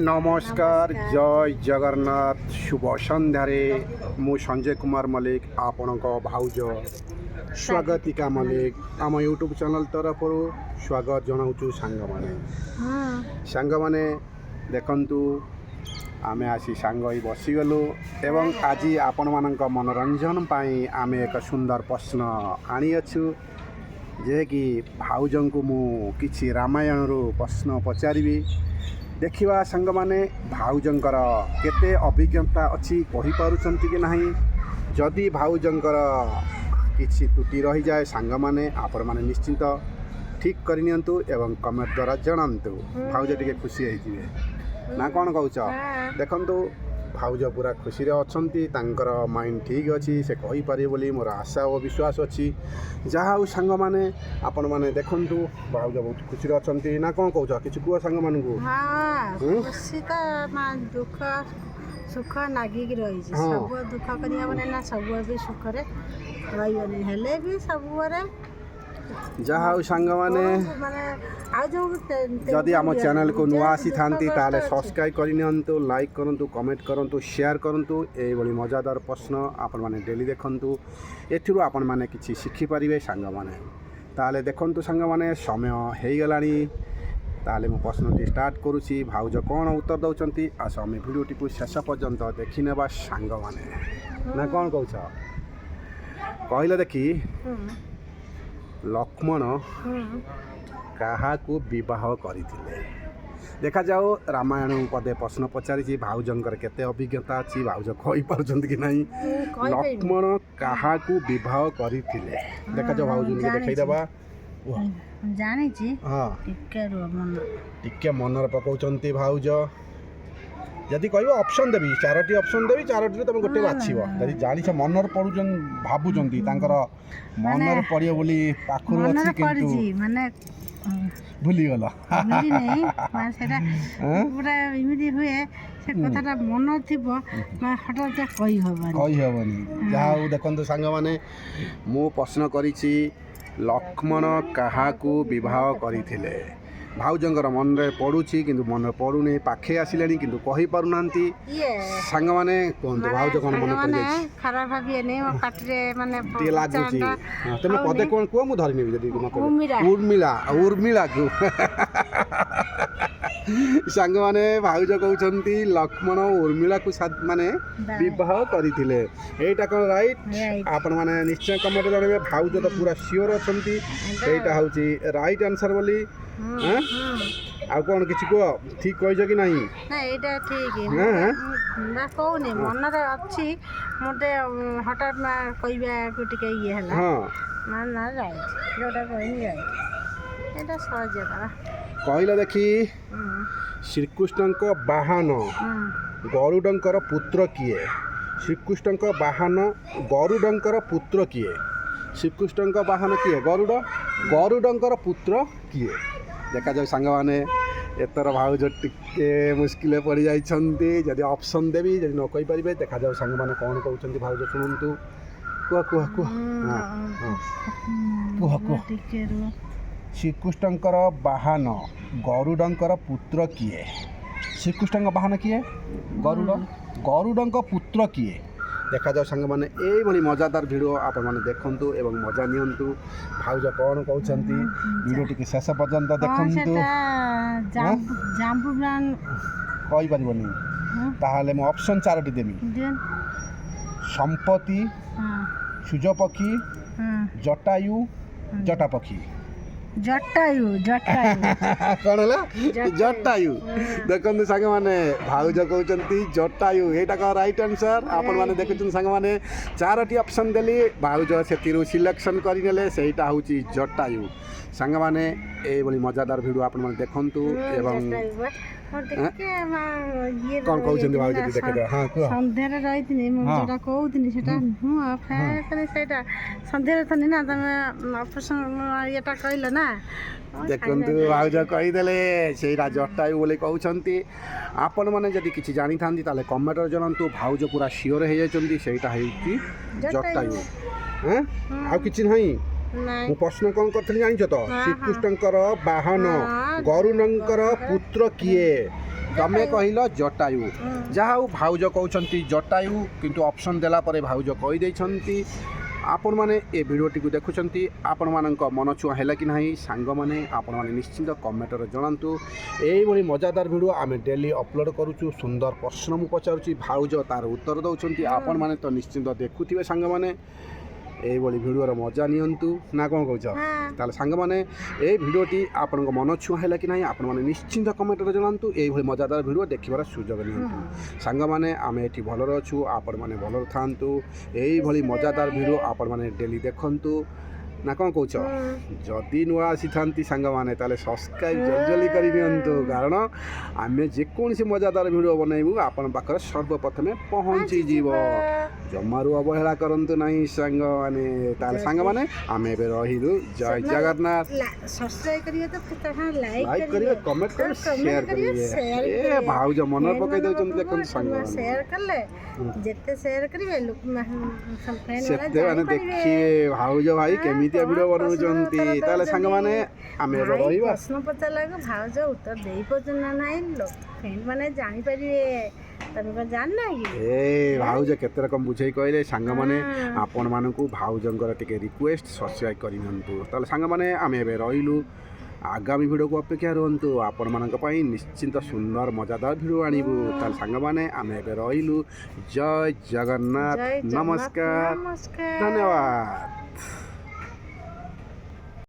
नमस्कार जय जगन्नाथ शुभ सन्धारे मु संजय कुमार मल्लिक आपणक भाउज स्वागतिका मल्लिक आम यूट्यूब चैनल तरफ स्वागत जनाऊँ सांग माने देखंतु आमे आसी सांग ही बसीगलु एवं आज आपण मानक मनोरंजन पाई आमे एक सुंदर प्रश्न आनी अछु जे कि भाउजं को मु किछि रामायण रो प्रश्न पचारिबी देखिवा सांग माने भाउजंकर केते अभिज्ञता अच्छी कहि पारुचंती कि नाही जदि भाउजंकर किछि त्रुटि रही जाए सांग माने आपण माने निश्चित ठीक करनियंतु एवं कमेंट द्वारा जणांतु भाउज टिके खुशी होई जिवे ना कोन कहउछ देखंतु भाउज पूरा खुशी रे अछंती तांकर माइंड ठीक अछि से कहि पारे बोली मोर आशा और विश्वास अछि जहा हो सांग माने आपण माने देखंतु भाउज बहुत खुशी रे अछंती ना कोन कहउछ किछु कुआ सांग मानू को हां खुशी त मा दुख सुख नागी की रही छै सब दुख करिया बने ना सब भी सुख रे रही बने हेले भी सब रे जहा सांग माने जदि आम चैनल को नुआ आसी थांती ताले सब्सक्राइब करनियंतु लाइक करंतु कमेंट करंतु शेयर करंतु ए बड़ी मजादार प्रश्न आपण माने डेली देखंतु एथिरु आपण माने किछि शिखि परिबे सांग माने ताले देखंतु सांग माने समय हेई गलानी ताले मु प्रश्नटी स्टार्ट करूची भाउज कोन उत्तर दउचंती आ समय वीडियोटी को शेष पर्यंत देखि नेबा सांग माने ना कोन कहउछ कहले देखि लक्ष्मण कहा को विवाह करथिले देखा जाओ रामायण पदे प्रश्न पचारि भाउजंकर केते अभिज्ञता अछि भाउज कहि पारुचंत कि नाही लक्ष्मण कहा को विवाह करथिले देखा जाओ भाउज के देखाई देबा जानि छी हां टिके मनर पकाउचंती भाउज यदि कहबो ऑप्शन देबी चारोटी ऑप्शन देबी चारोटी तुम गोटे बाछिबो यदि जानि छ मनर पडुचन भाबुचंती तांकर मनर पडियो बोली पाखुर अछि किंतु माने भूली गला भूली नहीं माने सेटा पूरा इमिदी हुए से कथाटा मन थिबो मा हटात कहि हबनी जाऊ देखंतु सांग माने मु प्रश्न करिछि लक्ष्मण कहा को विवाह करथिले भाउजंकर मन रे पडुछि किंतु मन पडुने पाखे आसिलेनी किंतु कहि पारुनांती सांग माने कोन भाउज कोन मन पडि जाय खराब भाबी नै म पाटरे माने ती लागुछि तमे पदे कोन को मु धरिने जदी उर्मिला उर्मिला को सांग माने भाउज कहउछंती लक्ष्मण उर्मिला को साथ माने विवाह करिथिले एटा कोन राइट आपण माने निश्चय कमेंट करबे भाउज तो पूरा श्योर अछंती एटा होछि राइट आंसर बोली आ कौन किसी को ठीक कह कि नहीं ना एटा ठीक है ना कहूनी मन रे अच्छी मते हठात ना कहबा को टिके ये हला हां ना राइट जोटा कहनी राइट एटा सहज जगह कहला देखी श्रीकृष्णक वाहन गरुडंकर पुत्र किए श्रीकृष्णक वाहन गरुडंकर पुत्र किए श्रीकृष्णक वाहन किए गरुड गरुडंकर पुत्र किए देखा जाए सांग माने एतर भाउज टिके मुश्किल पड़ जाइछंती जदि ऑप्शन देबी जदि न कहि परिबे देखा जाए सांग माने कोन कहउछंती भाउज सुनंतु कुआ कुआ कुआ हां कुआ कुआ श्रीकृष्णकर वाहन गरुडंकर पुत्र किए श्रीकृष्णक वाहन किए गरुड गरुडंक पुत्र किए देखा जाओ सांग माने ए बड़ी मजादार वीडियो आपण माने देखंतु एवं मजा नियंतु भाउज कोन कहउछंती वीडियो टिके शेष पर्यंत देखंतु जाम्बू ब्रांड कहि परिबनी ताहाले म ऑप्शन चारोटी देमी संपत्ति सुजपक्षी जटायु जटापक्षी जटायु कौन है जटायु देखते सांग माने भाउज कहते जटायु एटा का राइट आंसर आपण माने देखुछन सांग माने चारोटी ऑप्शन देली भाउज से सिलेक्शन करिनेले सेटा होची जटायु सांग माने ए बोली मजादार वीडियो आपण माने देखंतु एवं कौन कहउछन भाउज देखे दे हां को संध्यारे रहितनी म जेटा कहउतनी सेटा हूं फेर करे सेटा संध्यारे थनी ना तमे ऑप्शन एटा कहले ना देखंतु भाउज कहि देले सेरा जटायु बोले कहउछंती आपण माने जदि किछि जानि थांती ताले कमेंट रे जणंतु भाउज पूरा श्योर हे जायचंती सेटा हेउची जटायु हैं आ किछि नहीं मु प्रश्न कौन करथली जानिछ तो श्रीकृष्णकर वाहन गरुडंकर पुत्र किए ତମେ କହିଲ ଜଟାୟୁ ଯାହା ହଉ ଭାଉଜ କହୁଛନ୍ତି ଜଟାୟୁ କିନ୍ତୁ ଅପସନ୍ ଦେଲା ପରେ ଭାଉଜ କହିଦେଇଛନ୍ତି। ଆପଣମାନେ ଏ ଭିଡ଼ିଓଟିକୁ ଦେଖୁଛନ୍ତି ଆପଣମାନଙ୍କ ମନ ଛୁଆଁ ହେଲା କି ନାହିଁ ସାଙ୍ଗମାନେ ଆପଣମାନେ ନିଶ୍ଚିନ୍ତ କମେଣ୍ଟରେ ଜଣାନ୍ତୁ। ଏଇଭଳି ମଜାଦାର ଭିଡ଼ିଓ ଆମେ ଡେଲି ଅପଲୋଡ଼ କରୁଛୁ। ସୁନ୍ଦର ପ୍ରଶ୍ନ ମୁଁ ପଚାରୁଛି ଭାଉଜ ତାର ଉତ୍ତର ଦେଉଛନ୍ତି। ଆପଣମାନେ ତ ନିଶ୍ଚିନ୍ତ ଦେଖୁଥିବେ ସାଙ୍ଗମାନେ। এইଭଳି ଭିଡ଼ିଓର ମଜା ନିଅନ୍ତୁ ନା କ'ଣ କହୁଛ? ତାହେଲେ ସାଙ୍ଗମାନେ ଏଇ ଭିଡ଼ିଓଟି ଆପଣଙ୍କ ମନ ଛୁଆଁ ହେଲା କି ନାହିଁ ଆପଣମାନେ ନିଶ୍ଚିନ୍ତ କମେଣ୍ଟରେ ଜଣାନ୍ତୁ। ଏଇଭଳି ମଜାଦାର ଭିଡ଼ିଓ ଦେଖିବାର ସୁଯୋଗ ନିଅନ୍ତୁ। ସାଙ୍ଗମାନେ ଆମେ ଏଠି ଭଲରେ ଅଛୁ, ଆପଣମାନେ ଭଲରେ ଥାଆନ୍ତୁ। ଏଇଭଳି ମଜାଦାର ଭିଡ଼ିଓ ଆପଣମାନେ ଡେଲି ଦେଖନ୍ତୁ ନା କ'ଣ କହୁଛ? ଯଦି ନୂଆ ଆସିଥାନ୍ତି ସାଙ୍ଗମାନେ ତାହେଲେ ସବସ୍କ୍ରାଇବ୍ ଜଲ୍ଦି କରି ନିଅନ୍ତୁ, କାରଣ ଆମେ ଯେକୌଣସି ମଜାଦାର ଭିଡ଼ିଓ ବନେଇବୁ ଆପଣଙ୍କ ପାଖରେ ସର୍ବପ୍ରଥମେ ପହଞ୍ଚିଯିବ। ଜମାରୁ ଅବହେଳା କରନ୍ତୁ ନାହିଁ ସାଙ୍ଗମାନେ। ତାହେଲେ ସାଙ୍ଗମାନେ ଆମେ ଏବେ ରହିଲୁ। ଜୟ ଜଗନ୍ନାଥ। ସବସ୍କ୍ରାଇବ୍ କରିବେ ତ ଲାଇକ୍ କରିବେ, କମେଣ୍ଟ କରିବେ, ସେୟାର କରିବେ। ଏ ଭାଉଜ ମନେ ପକାଇ ଦେଉଛନ୍ତି ଦେଖନ୍ତୁ ସାଙ୍ଗମାନେ। ସେୟାର କଲେ ଯେତେ ସେୟାର କରିବେ ସେତେ ମାନେ ଦେଖିବେ ଭାଉଜ ଭାଇ କେମିତିଆ ଭିଡ଼ିଓ ବନଉଛନ୍ତି। ତାହେଲେ ସାଙ୍ଗମାନେ ଆମେ ଏବେ ରହିବା। ପ୍ରଶ୍ନ ପଚାରିଲାକୁ ଭାଉଜ ଉତ୍ତର ଦେଇପାରୁଛନ୍ତି ନା ନାହିଁ ଫ୍ରେଣ୍ଡ ମାନେ ଜାଣିପାରିବେ। ତମେ କ'ଣ ଜାଣିନା କି? ଏ ଭାଉଜ କେତେ ରକମ ବୁଝେଇ କହିଲେ ସାଙ୍ଗମାନେ। ଆପଣମାନଙ୍କୁ ଭାଉଜଙ୍କର ଟିକେ ରିକ୍ୱେଷ୍ଟ ସବସ୍କ୍ରାଇବ୍ କରିନିଅନ୍ତୁ। ତାହେଲେ ସାଙ୍ଗମାନେ ଆମେ ଏବେ ରହିଲୁ। ଆଗାମୀ ଭିଡ଼ିଓକୁ ଅପେକ୍ଷା ରୁହନ୍ତୁ। ଆପଣମାନଙ୍କ ପାଇଁ ନିଶ୍ଚିନ୍ତ ସୁନ୍ଦର ମଜାଦାର ଭିଡ଼ିଓ ଆଣିବୁ। ତାହେଲେ ସାଙ୍ଗମାନେ ଆମେ ଏବେ ରହିଲୁ। ଜୟ ଜଗନ୍ନାଥ। ନମସ୍କାର। ଧନ୍ୟବାଦ।